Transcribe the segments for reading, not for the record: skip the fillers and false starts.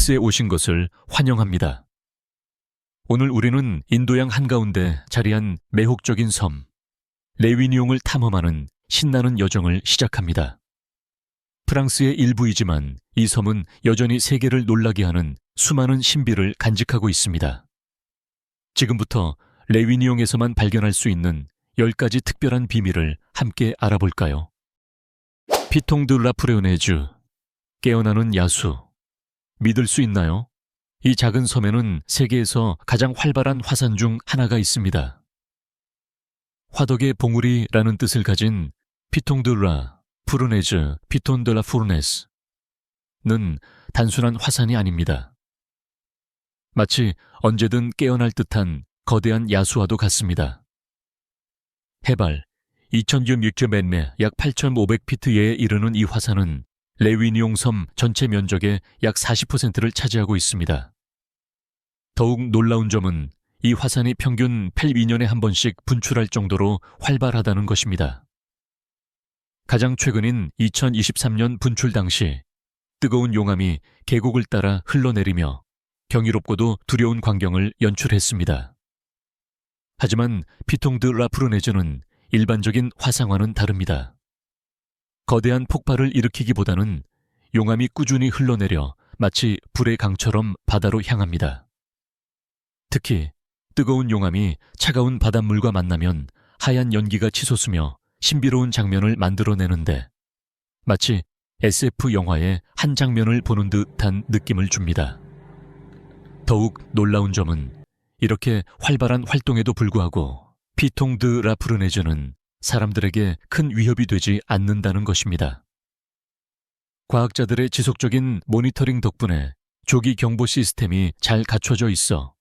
그리스에 오신 것을 환영합니다. 오늘 우리는 인도양 한가운데 자리한 매혹적인 섬, 레위니옹을 탐험하는 신나는 여정을 시작합니다. 프랑스의 일부이지만 이 섬은 여전히 세계를 놀라게 하는 수많은 신비를 간직하고 있습니다. 지금부터 레위니옹에서만 발견할 수 있는 10가지 특별한 비밀을 함께 알아볼까요? 피통 드 라프레오네즈, 깨어나는 야수. 믿을 수 있나요? 이 작은 섬에는 세계에서 가장 활발한 화산 중 하나가 있습니다. 화덕의 봉우리라는 뜻을 가진 피통 드 라 푸르네즈 피톤 드 라 푸르네스는 단순한 화산이 아닙니다. 마치 언제든 깨어날 듯한 거대한 야수와도 같습니다. 해발 2006.m 약 8,500피트에 이르는 이 화산은 레위니옹 섬 전체 면적의 약 40%를 차지하고 있습니다. 더욱 놀라운 점은 이 화산이 평균 8~2년에 한 번씩 분출할 정도로 활발하다는 것입니다. 가장 최근인 2023년 분출 당시 뜨거운 용암이 계곡을 따라 흘러내리며 경이롭고도 두려운 광경을 연출했습니다. 하지만 피통 드 라프르네즈는 일반적인 화상와는 다릅니다. 거대한 폭발을 일으키기보다는 용암이 꾸준히 흘러내려 마치 불의 강처럼 바다로 향합니다. 특히 뜨거운 용암이 차가운 바닷물과 만나면 하얀 연기가 치솟으며 신비로운 장면을 만들어내는데 마치 SF 영화의 한 장면을 보는 듯한 느낌을 줍니다. 더욱 놀라운 점은 이렇게 활발한 활동에도 불구하고 피통 드 라프르네즈는 사람들에게 큰 위협이 되지 않는다는 것입니다. 과학자들의 지속적인 모니터링 덕분에 조기 경보 시스템이 잘 갖춰져 있어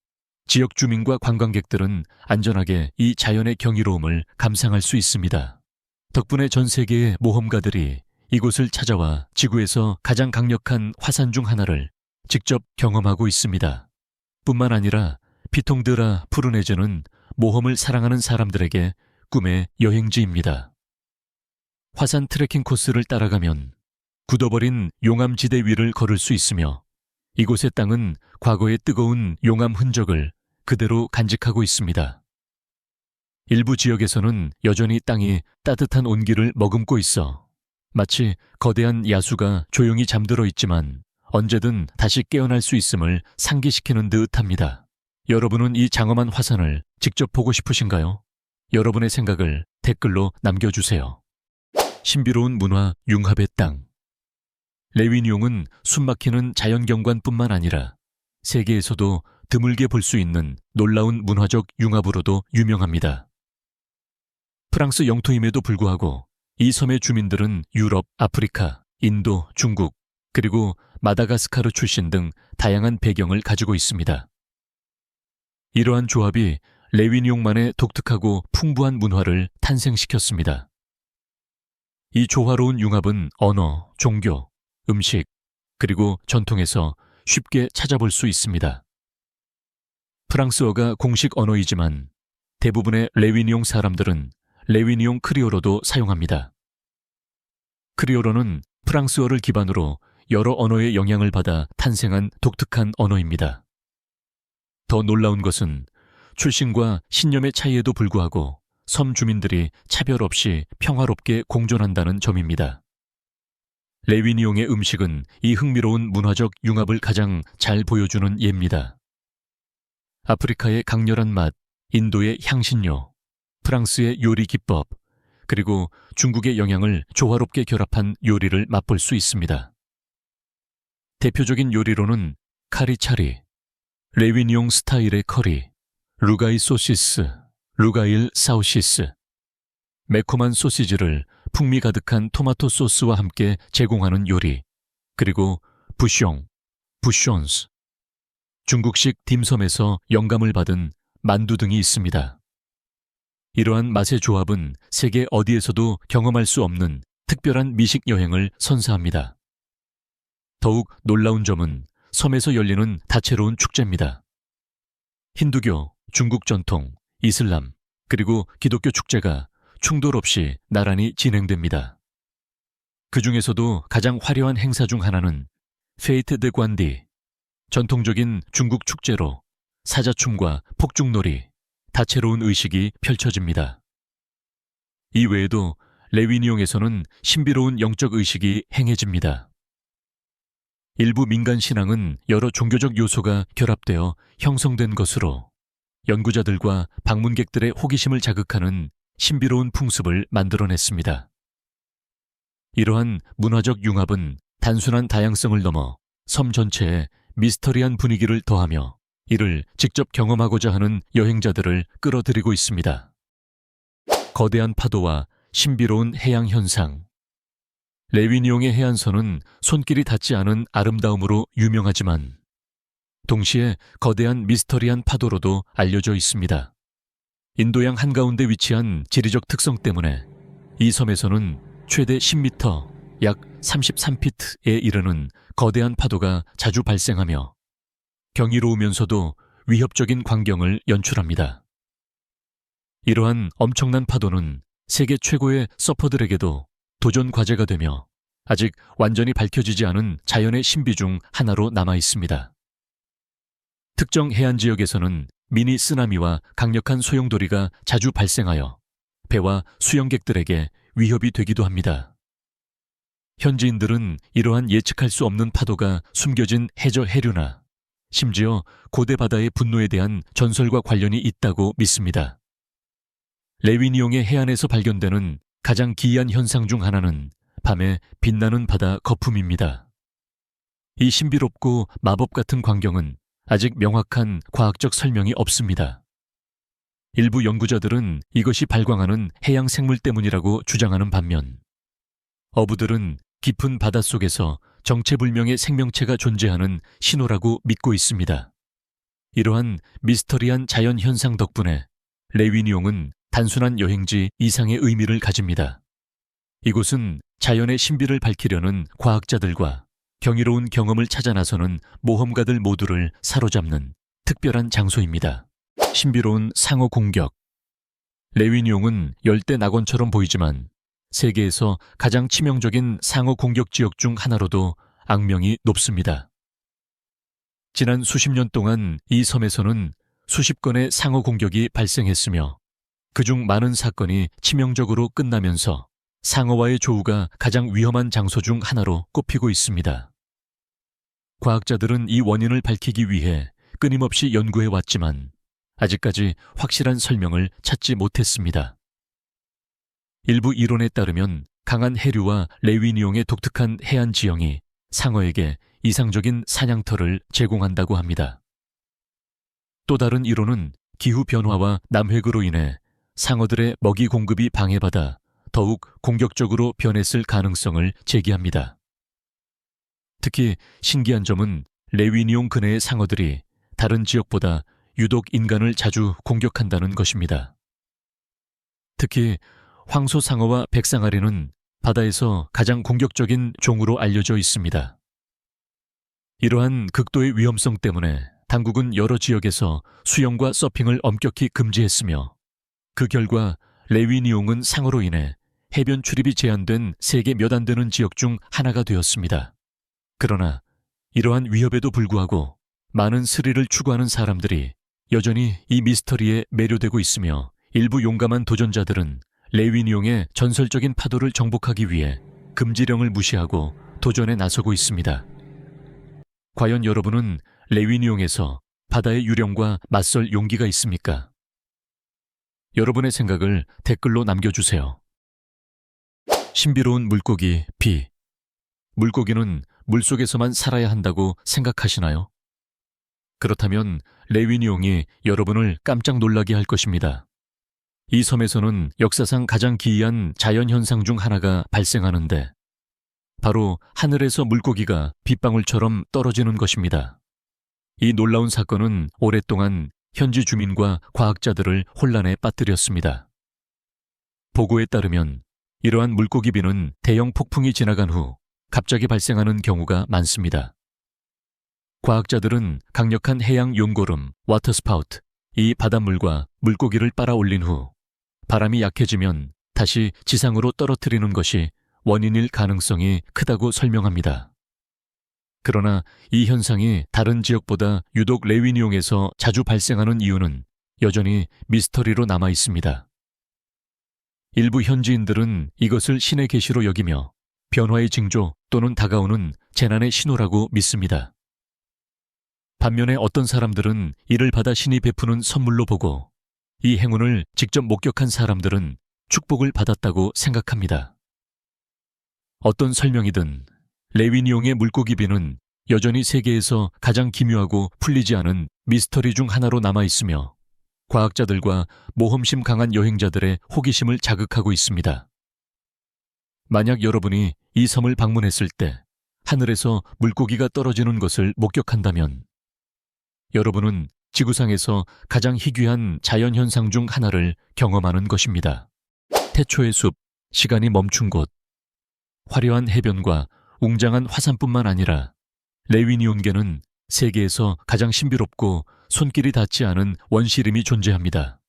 지역 주민과 관광객들은 안전하게 이 자연의 경이로움을 감상할 수 있습니다. 덕분에 전 세계의 모험가들이 이곳을 찾아와 지구에서 가장 강력한 화산 중 하나를 직접 경험하고 있습니다. 뿐만 아니라 피통 드 라 푸르네즈는 모험을 사랑하는 사람들에게 꿈의 여행지입니다. 화산 트레킹 코스를 따라가면 굳어버린 용암지대 위를 걸을 수 있으며 이곳의 땅은 과거의 뜨거운 용암 흔적을 그대로 간직하고 있습니다. 일부 지역에서는 여전히 땅이 따뜻한 온기를 머금고 있어 마치 거대한 야수가 조용히 잠들어 있지만 언제든 다시 깨어날 수 있음을 상기시키는 듯합니다. 여러분은 이 장엄한 화산을 직접 보고 싶으신가요? 여러분의 생각을 댓글로 남겨주세요. 신비로운 문화 융합의 땅. 레위니옹은 숨막히는 자연경관뿐만 아니라 세계에서도 드물게 볼 수 있는 놀라운 문화적 융합으로도 유명합니다. 프랑스 영토임에도 불구하고 이 섬의 주민들은 유럽, 아프리카, 인도, 중국, 그리고 마다가스카르 출신 등 다양한 배경을 가지고 있습니다. 이러한 조합이 레위니옹만의 독특하고 풍부한 문화를 탄생시켰습니다. 이 조화로운 융합은 언어, 종교, 음식, 그리고 전통에서 쉽게 찾아볼 수 있습니다. 프랑스어가 공식 언어이지만 대부분의 레위니옹 사람들은 레위니옹 크리오로도 사용합니다. 크리오로는 프랑스어를 기반으로 여러 언어의 영향을 받아 탄생한 독특한 언어입니다. 더 놀라운 것은 출신과 신념의 차이에도 불구하고 섬 주민들이 차별 없이 평화롭게 공존한다는 점입니다. 레위니옹의 음식은 이 흥미로운 문화적 융합을 가장 잘 보여주는 예입니다. 아프리카의 강렬한 맛, 인도의 향신료, 프랑스의 요리 기법, 그리고 중국의 영향을 조화롭게 결합한 요리를 맛볼 수 있습니다. 대표적인 요리로는 카리차리, 레위니옹 스타일의 커리, 루가이 소시스, 루가일 사우시스, 매콤한 소시지를 풍미 가득한 토마토 소스와 함께 제공하는 요리, 그리고 부숑, 부숑스, 중국식 딤섬에서 영감을 받은 만두 등이 있습니다. 이러한 맛의 조합은 세계 어디에서도 경험할 수 없는 특별한 미식 여행을 선사합니다. 더욱 놀라운 점은 섬에서 열리는 다채로운 축제입니다. 힌두교, 중국 전통, 이슬람, 그리고 기독교 축제가 충돌 없이 나란히 진행됩니다. 그 중에서도 가장 화려한 행사 중 하나는 페이트 드 관디, 전통적인 중국 축제로 사자춤과 폭죽놀이, 다채로운 의식이 펼쳐집니다. 이 외에도 레위니옹에서는 신비로운 영적 의식이 행해집니다. 일부 민간 신앙은 여러 종교적 요소가 결합되어 형성된 것으로 연구자들과 방문객들의 호기심을 자극하는 신비로운 풍습을 만들어냈습니다. 이러한 문화적 융합은 단순한 다양성을 넘어 섬 전체에 미스터리한 분위기를 더하며 이를 직접 경험하고자 하는 여행자들을 끌어들이고 있습니다. 거대한 파도와 신비로운 해양 현상. 레위니옹의 해안선은 손길이 닿지 않은 아름다움으로 유명하지만 동시에 거대한 미스터리한 파도로도 알려져 있습니다. 인도양 한가운데 위치한 지리적 특성 때문에 이 섬에서는 최대 10m, 약 33피트에 이르는 거대한 파도가 자주 발생하며 경이로우면서도 위협적인 광경을 연출합니다. 이러한 엄청난 파도는 세계 최고의 서퍼들에게도 도전 과제가 되며 아직 완전히 밝혀지지 않은 자연의 신비 중 하나로 남아 있습니다. 특정 해안 지역에서는 미니 쓰나미와 강력한 소용돌이가 자주 발생하여 배와 수영객들에게 위협이 되기도 합니다. 현지인들은 이러한 예측할 수 없는 파도가 숨겨진 해저 해류나 심지어 고대 바다의 분노에 대한 전설과 관련이 있다고 믿습니다. 레위니옹의 해안에서 발견되는 가장 기이한 현상 중 하나는 밤에 빛나는 바다 거품입니다. 이 신비롭고 마법 같은 광경은 아직 명확한 과학적 설명이 없습니다. 일부 연구자들은 이것이 발광하는 해양 생물 때문이라고 주장하는 반면 어부들은 깊은 바닷속에서 정체불명의 생명체가 존재하는 신호라고 믿고 있습니다. 이러한 미스터리한 자연 현상 덕분에 레위니옹은 단순한 여행지 이상의 의미를 가집니다. 이곳은 자연의 신비를 밝히려는 과학자들과 경이로운 경험을 찾아 나서는 모험가들 모두를 사로잡는 특별한 장소입니다. 신비로운 상어 공격. 레위니옹은 열대 낙원처럼 보이지만 세계에서 가장 치명적인 상어 공격 지역 중 하나로도 악명이 높습니다. 지난 수십 년 동안 이 섬에서는 수십 건의 상어 공격이 발생했으며 그중 많은 사건이 치명적으로 끝나면서 상어와의 조우가 가장 위험한 장소 중 하나로 꼽히고 있습니다. 과학자들은 이 원인을 밝히기 위해 끊임없이 연구해 왔지만 아직까지 확실한 설명을 찾지 못했습니다. 일부 이론에 따르면 강한 해류와 레위니옹의 독특한 해안 지형이 상어에게 이상적인 사냥터를 제공한다고 합니다. 또 다른 이론은 기후 변화와 남획으로 인해 상어들의 먹이 공급이 방해받아 더욱 공격적으로 변했을 가능성을 제기합니다. 특히 신기한 점은 레위니옹 근해의 상어들이 다른 지역보다 유독 인간을 자주 공격한다는 것입니다. 특히 황소상어와 백상아리는 바다에서 가장 공격적인 종으로 알려져 있습니다. 이러한 극도의 위험성 때문에 당국은 여러 지역에서 수영과 서핑을 엄격히 금지했으며 그 결과 레위니옹은 상어로 인해 해변 출입이 제한된 세계 몇 안 되는 지역 중 하나가 되었습니다. 그러나 이러한 위협에도 불구하고 많은 스릴을 추구하는 사람들이 여전히 이 미스터리에 매료되고 있으며 일부 용감한 도전자들은 레위니옹의 전설적인 파도를 정복하기 위해 금지령을 무시하고 도전에 나서고 있습니다. 과연 여러분은 레위니옹에서 바다의 유령과 맞설 용기가 있습니까? 여러분의 생각을 댓글로 남겨주세요. 신비로운 물고기 비. 물고기는 물속에서만 살아야 한다고 생각하시나요? 그렇다면 레위니옹이 여러분을 깜짝 놀라게 할 것입니다. 이 섬에서는 역사상 가장 기이한 자연현상 중 하나가 발생하는데 바로 하늘에서 물고기가 빗방울처럼 떨어지는 것입니다. 이 놀라운 사건은 오랫동안 현지 주민과 과학자들을 혼란에 빠뜨렸습니다. 보고에 따르면 이러한 물고기비는 대형 폭풍이 지나간 후 갑자기 발생하는 경우가 많습니다. 과학자들은 강력한 해양 용고름, 와터스파우트, 이 바닷물과 물고기를 빨아올린 후 바람이 약해지면 다시 지상으로 떨어뜨리는 것이 원인일 가능성이 크다고 설명합니다. 그러나 이 현상이 다른 지역보다 유독 레위니옹에서 자주 발생하는 이유는 여전히 미스터리로 남아 있습니다. 일부 현지인들은 이것을 신의 계시로 여기며 변화의 징조 또는 다가오는 재난의 신호라고 믿습니다. 반면에 어떤 사람들은 이를 받아 신이 베푸는 선물로 보고 이 행운을 직접 목격한 사람들은 축복을 받았다고 생각합니다. 어떤 설명이든 레위니옹의 물고기 비는 여전히 세계에서 가장 기묘하고 풀리지 않은 미스터리 중 하나로 남아있으며 과학자들과 모험심 강한 여행자들의 호기심을 자극하고 있습니다. 만약 여러분이 이 섬을 방문했을 때 하늘에서 물고기가 떨어지는 것을 목격한다면 여러분은 지구상에서 가장 희귀한 자연현상 중 하나를 경험하는 것입니다. 태초의 숲, 시간이 멈춘 곳, 화려한 해변과 웅장한 화산뿐만 아니라 레위니온계는 세계에서 가장 신비롭고 손길이 닿지 않은 원시림이 존재합니다.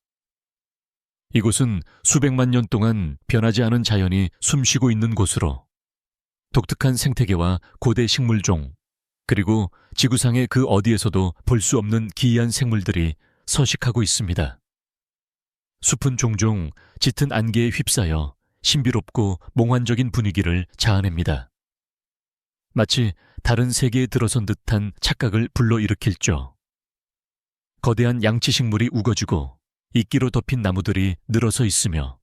이곳은 수백만 년 동안 변하지 않은 자연이 숨쉬고 있는 곳으로 독특한 생태계와 고대 식물종, 그리고 지구상의 그 어디에서도 볼 수 없는 기이한 생물들이 서식하고 있습니다. 숲은 종종 짙은 안개에 휩싸여 신비롭고 몽환적인 분위기를 자아냅니다. 마치 다른 세계에 들어선 듯한 착각을 불러일으킬죠. 거대한 양치식물이 우거지고 이끼로 덮인 나무들이 늘어서 있으며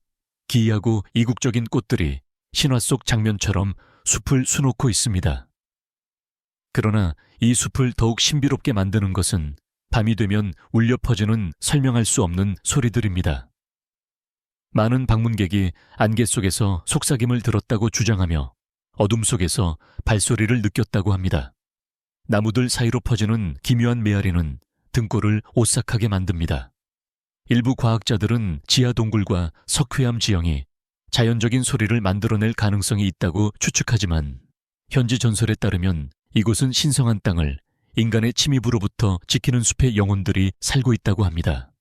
기이하고 이국적인 꽃들이 신화 속 장면처럼 숲을 수놓고 있습니다. 그러나 이 숲을 더욱 신비롭게 만드는 것은 밤이 되면 울려 퍼지는 설명할 수 없는 소리들입니다. 많은 방문객이 안개 속에서 속삭임을 들었다고 주장하며 어둠 속에서 발소리를 느꼈다고 합니다. 나무들 사이로 퍼지는 기묘한 메아리는 등골을 오싹하게 만듭니다. 일부 과학자들은 지하 동굴과 석회암 지형이 자연적인 소리를 만들어낼 가능성이 있다고 추측하지만 현지 전설에 따르면 이곳은 신성한 땅을 인간의 침입으로부터 지키는 숲의 영혼들이 살고 있다고 합니다.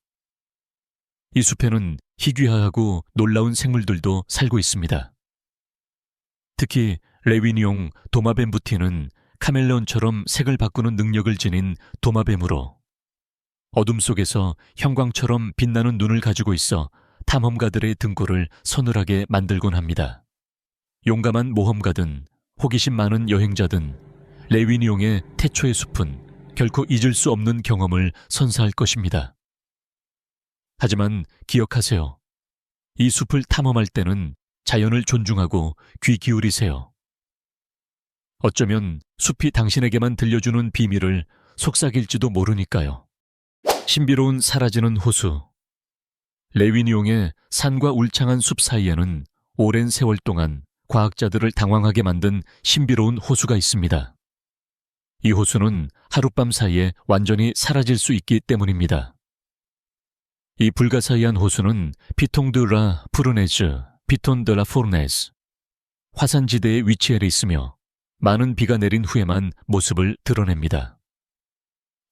이 숲에는 희귀하고 놀라운 생물들도 살고 있습니다. 특히 레위니옹 도마뱀부티는 카멜레온처럼 색을 바꾸는 능력을 지닌 도마뱀으로 어둠 속에서 형광처럼 빛나는 눈을 가지고 있어 탐험가들의 등골을 서늘하게 만들곤 합니다. 용감한 모험가든 호기심 많은 여행자든 레위니옹의 태초의 숲은 결코 잊을 수 없는 경험을 선사할 것입니다. 하지만 기억하세요. 이 숲을 탐험할 때는 자연을 존중하고 귀 기울이세요. 어쩌면 숲이 당신에게만 들려주는 비밀을 속삭일지도 모르니까요. 신비로운 사라지는 호수. 레위니옹의 산과 울창한 숲 사이에는 오랜 세월 동안 과학자들을 당황하게 만든 신비로운 호수가 있습니다. 이 호수는 하룻밤 사이에 완전히 사라질 수 있기 때문입니다. 이 불가사의한 호수는 피통 드 라 푸르네즈, 피톤 드 라 포르네즈, 화산지대에 위치해 있으며 많은 비가 내린 후에만 모습을 드러냅니다.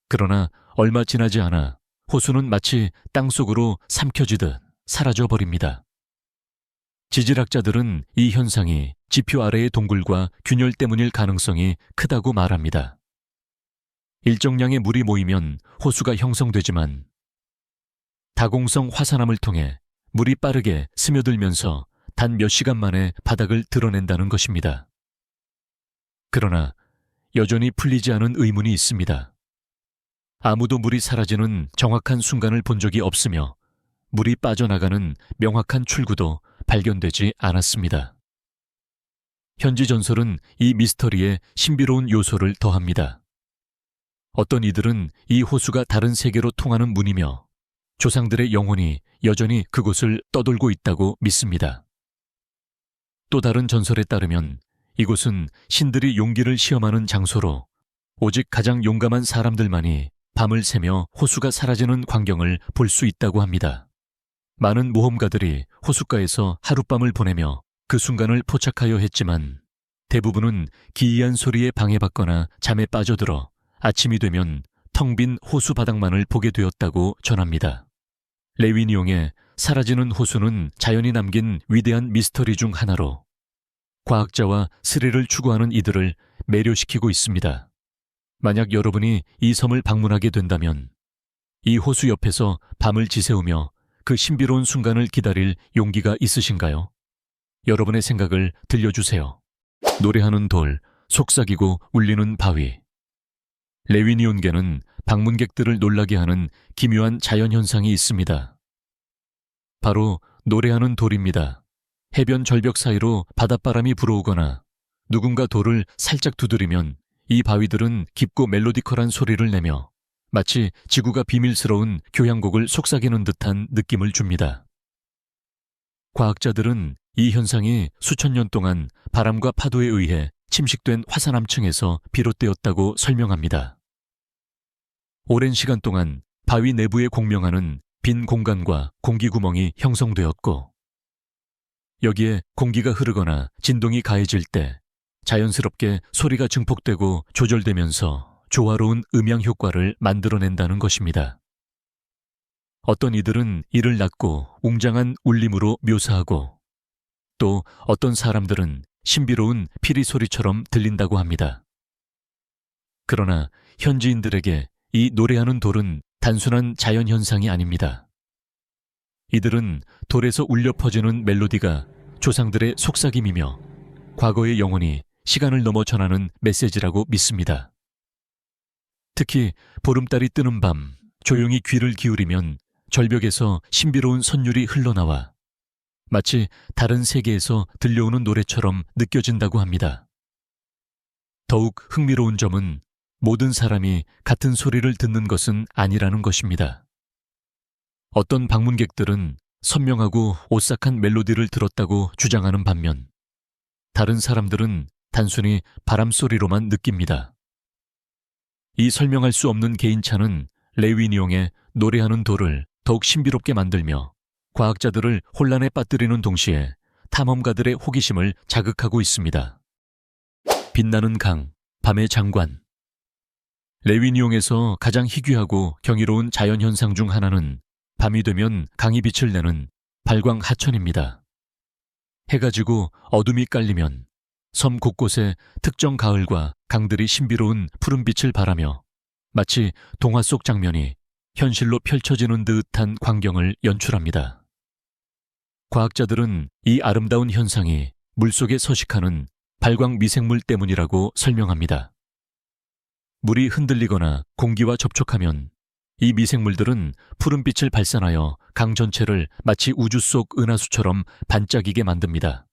그러나 얼마 지나지 않아 호수는 마치 땅속으로 삼켜지듯 사라져버립니다. 지질학자들은 이 현상이 지표 아래의 동굴과 균열 때문일 가능성이 크다고 말합니다. 일정량의 물이 모이면 호수가 형성되지만 다공성 화산암을 통해 물이 빠르게 스며들면서 단 몇 시간 만에 바닥을 드러낸다는 것입니다. 그러나 여전히 풀리지 않은 의문이 있습니다. 아무도 물이 사라지는 정확한 순간을 본 적이 없으며 물이 빠져나가는 명확한 출구도 발견되지 않았습니다. 현지 전설은 이 미스터리에 신비로운 요소를 더합니다. 어떤 이들은 이 호수가 다른 세계로 통하는 문이며 조상들의 영혼이 여전히 그곳을 떠돌고 있다고 믿습니다. 또 다른 전설에 따르면 이곳은 신들이 용기를 시험하는 장소로 오직 가장 용감한 사람들만이 밤을 새며 호수가 사라지는 광경을 볼 수 있다고 합니다. 많은 모험가들이 호숫가에서 하룻밤을 보내며 그 순간을 포착하여 했지만 대부분은 기이한 소리에 방해받거나 잠에 빠져들어 아침이 되면 텅 빈 호수 바닥만을 보게 되었다고 전합니다. 레위니옹의 사라지는 호수는 자연이 남긴 위대한 미스터리 중 하나로 과학자와 스릴을 추구하는 이들을 매료시키고 있습니다. 만약 여러분이 이 섬을 방문하게 된다면 이 호수 옆에서 밤을 지새우며 그 신비로운 순간을 기다릴 용기가 있으신가요? 여러분의 생각을 들려주세요. 노래하는 돌, 속삭이고 울리는 바위. 레위니온계는 방문객들을 놀라게 하는 기묘한 자연현상이 있습니다. 바로 노래하는 돌입니다. 해변 절벽 사이로 바닷바람이 불어오거나 누군가 돌을 살짝 두드리면 이 바위들은 깊고 멜로디컬한 소리를 내며 마치 지구가 비밀스러운 교향곡을 속삭이는 듯한 느낌을 줍니다. 과학자들은 이 현상이 수천 년 동안 바람과 파도에 의해 침식된 화산암층에서 비롯되었다고 설명합니다. 오랜 시간 동안 바위 내부의 공명하는 빈 공간과 공기구멍이 형성되었고, 여기에 공기가 흐르거나 진동이 가해질 때 자연스럽게 소리가 증폭되고 조절되면서 조화로운 음향 효과를 만들어낸다는 것입니다. 어떤 이들은 이를 낮고 웅장한 울림으로 묘사하고, 또 어떤 사람들은 신비로운 피리 소리처럼 들린다고 합니다. 그러나 현지인들에게 이 노래하는 돌은 단순한 자연현상이 아닙니다. 이들은 돌에서 울려 퍼지는 멜로디가 조상들의 속삭임이며 과거의 영혼이 시간을 넘어 전하는 메시지라고 믿습니다. 특히 보름달이 뜨는 밤 조용히 귀를 기울이면 절벽에서 신비로운 선율이 흘러나와 마치 다른 세계에서 들려오는 노래처럼 느껴진다고 합니다. 더욱 흥미로운 점은 모든 사람이 같은 소리를 듣는 것은 아니라는 것입니다. 어떤 방문객들은 선명하고 오싹한 멜로디를 들었다고 주장하는 반면, 다른 사람들은 단순히 바람 소리로만 느낍니다. 이 설명할 수 없는 개인차는 레위니옹의 노래하는 돌을 더욱 신비롭게 만들며 과학자들을 혼란에 빠뜨리는 동시에 탐험가들의 호기심을 자극하고 있습니다. 빛나는 강, 밤의 장관. 레위니옹에서 가장 희귀하고 경이로운 자연현상 중 하나는 밤이 되면 강이 빛을 내는 발광 하천입니다. 해가 지고 어둠이 깔리면 섬 곳곳에 특정 가을과 강들이 신비로운 푸른빛을 발하며 마치 동화 속 장면이 현실로 펼쳐지는 듯한 광경을 연출합니다. 과학자들은 이 아름다운 현상이 물속에 서식하는 발광 미생물 때문이라고 설명합니다. 물이 흔들리거나 공기와 접촉하면 이 미생물들은 푸른빛을 발산하여 강 전체를 마치 우주 속 은하수처럼 반짝이게 만듭니다.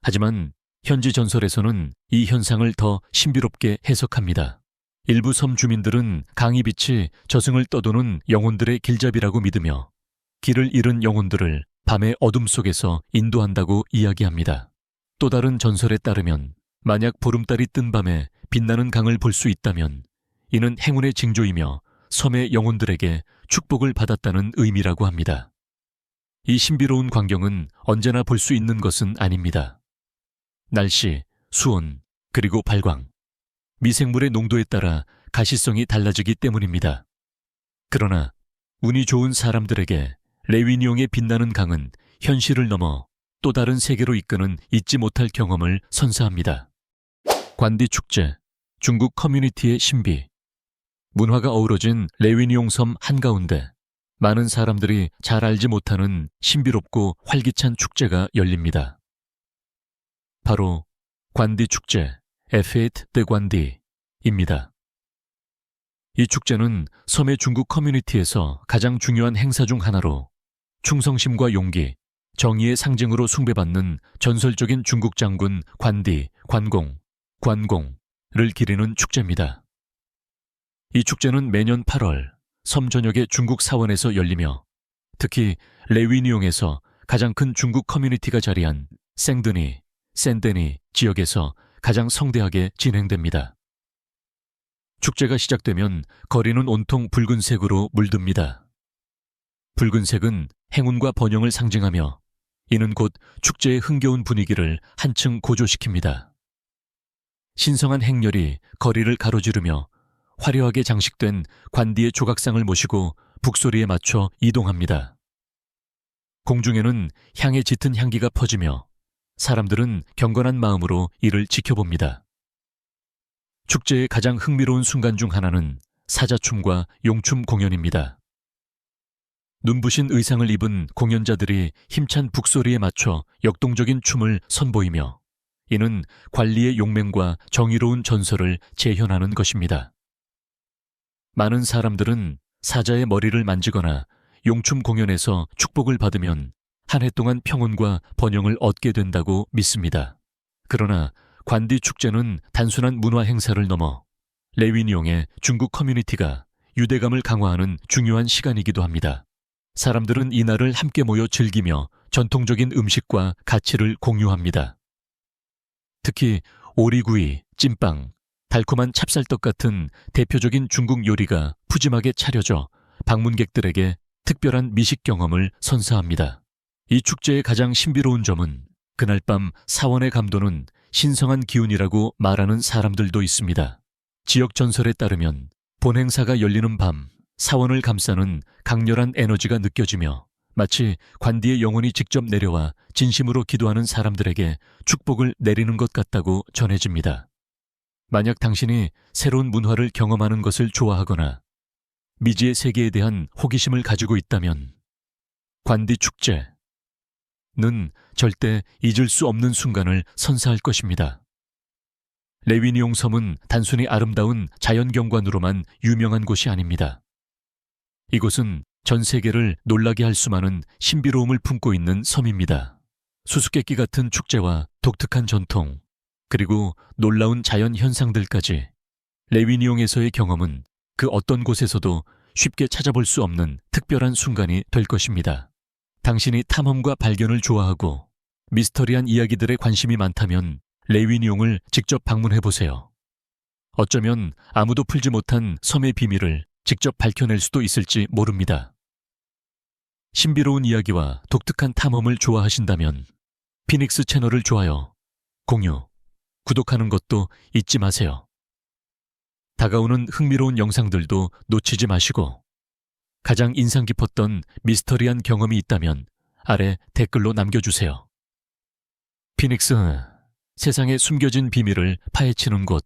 하지만 현지 전설에서는 이 현상을 더 신비롭게 해석합니다. 일부 섬 주민들은 강의 빛이 저승을 떠도는 영혼들의 길잡이라고 믿으며 길을 잃은 영혼들을 밤의 어둠 속에서 인도한다고 이야기합니다. 또 다른 전설에 따르면 만약 보름달이 뜬 밤에 빛나는 강을 볼 수 있다면 이는 행운의 징조이며 섬의 영혼들에게 축복을 받았다는 의미라고 합니다. 이 신비로운 광경은 언제나 볼 수 있는 것은 아닙니다. 날씨, 수온, 그리고 발광, 미생물의 농도에 따라 가시성이 달라지기 때문입니다. 그러나 운이 좋은 사람들에게 레위니옹의 빛나는 강은 현실을 넘어 또 다른 세계로 이끄는 잊지 못할 경험을 선사합니다. 관디 축제, 중국 커뮤니티의 신비. 문화가 어우러진 레위니옹 섬 한가운데 많은 사람들이 잘 알지 못하는 신비롭고 활기찬 축제가 열립니다. 바로 관디 축제, 에페이트 데 관디입니다. 이 축제는 섬의 중국 커뮤니티에서 가장 중요한 행사 중 하나로 충성심과 용기, 정의의 상징으로 숭배받는 전설적인 중국 장군 관디, 관공을 기리는 축제입니다. 이 축제는 매년 8월 섬 전역의 중국 사원에서 열리며 특히 레위니옹에서 가장 큰 중국 커뮤니티가 자리한 생드니, 샌데니 지역에서 가장 성대하게 진행됩니다. 축제가 시작되면 거리는 온통 붉은색으로 물듭니다. 붉은색은 행운과 번영을 상징하며 이는 곧 축제의 흥겨운 분위기를 한층 고조시킵니다. 신성한 행렬이 거리를 가로지르며 화려하게 장식된 관디의 조각상을 모시고 북소리에 맞춰 이동합니다. 공중에는 향에 짙은 향기가 퍼지며 사람들은 경건한 마음으로 이를 지켜봅니다. 축제의 가장 흥미로운 순간 중 하나는 사자춤과 용춤 공연입니다. 눈부신 의상을 입은 공연자들이 힘찬 북소리에 맞춰 역동적인 춤을 선보이며 이는 관리의 용맹과 정의로운 전설을 재현하는 것입니다. 많은 사람들은 사자의 머리를 만지거나 용춤 공연에서 축복을 받으면 한 해 동안 평온과 번영을 얻게 된다고 믿습니다. 그러나 관디 축제는 단순한 문화 행사를 넘어 레위니옹의 중국 커뮤니티가 유대감을 강화하는 중요한 시간이기도 합니다. 사람들은 이날을 함께 모여 즐기며 전통적인 음식과 가치를 공유합니다. 특히 오리구이, 찐빵, 달콤한 찹쌀떡 같은 대표적인 중국 요리가 푸짐하게 차려져 방문객들에게 특별한 미식 경험을 선사합니다. 이 축제의 가장 신비로운 점은 그날 밤 사원의 감도는 신성한 기운이라고 말하는 사람들도 있습니다. 지역 전설에 따르면 본 행사가 열리는 밤 사원을 감싸는 강렬한 에너지가 느껴지며 마치 관디의 영혼이 직접 내려와 진심으로 기도하는 사람들에게 축복을 내리는 것 같다고 전해집니다. 만약 당신이 새로운 문화를 경험하는 것을 좋아하거나 미지의 세계에 대한 호기심을 가지고 있다면 관디 축제는 절대 잊을 수 없는 순간을 선사할 것입니다. 레위니옹 섬은 단순히 아름다운 자연경관으로만 유명한 곳이 아닙니다. 이곳은 전 세계를 놀라게 할 수많은 신비로움을 품고 있는 섬입니다. 수수께끼 같은 축제와 독특한 전통, 그리고 놀라운 자연 현상들까지 레위니옹에서의 경험은 그 어떤 곳에서도 쉽게 찾아볼 수 없는 특별한 순간이 될 것입니다. 당신이 탐험과 발견을 좋아하고 미스터리한 이야기들에 관심이 많다면 레위니옹을 직접 방문해보세요. 어쩌면 아무도 풀지 못한 섬의 비밀을 직접 밝혀낼 수도 있을지 모릅니다. 신비로운 이야기와 독특한 탐험을 좋아하신다면 피닉스 채널을 좋아요, 공유, 구독하는 것도 잊지 마세요. 다가오는 흥미로운 영상들도 놓치지 마시고 가장 인상 깊었던 미스터리한 경험이 있다면 아래 댓글로 남겨주세요. 피닉스, 세상의 숨겨진 비밀을 파헤치는 곳.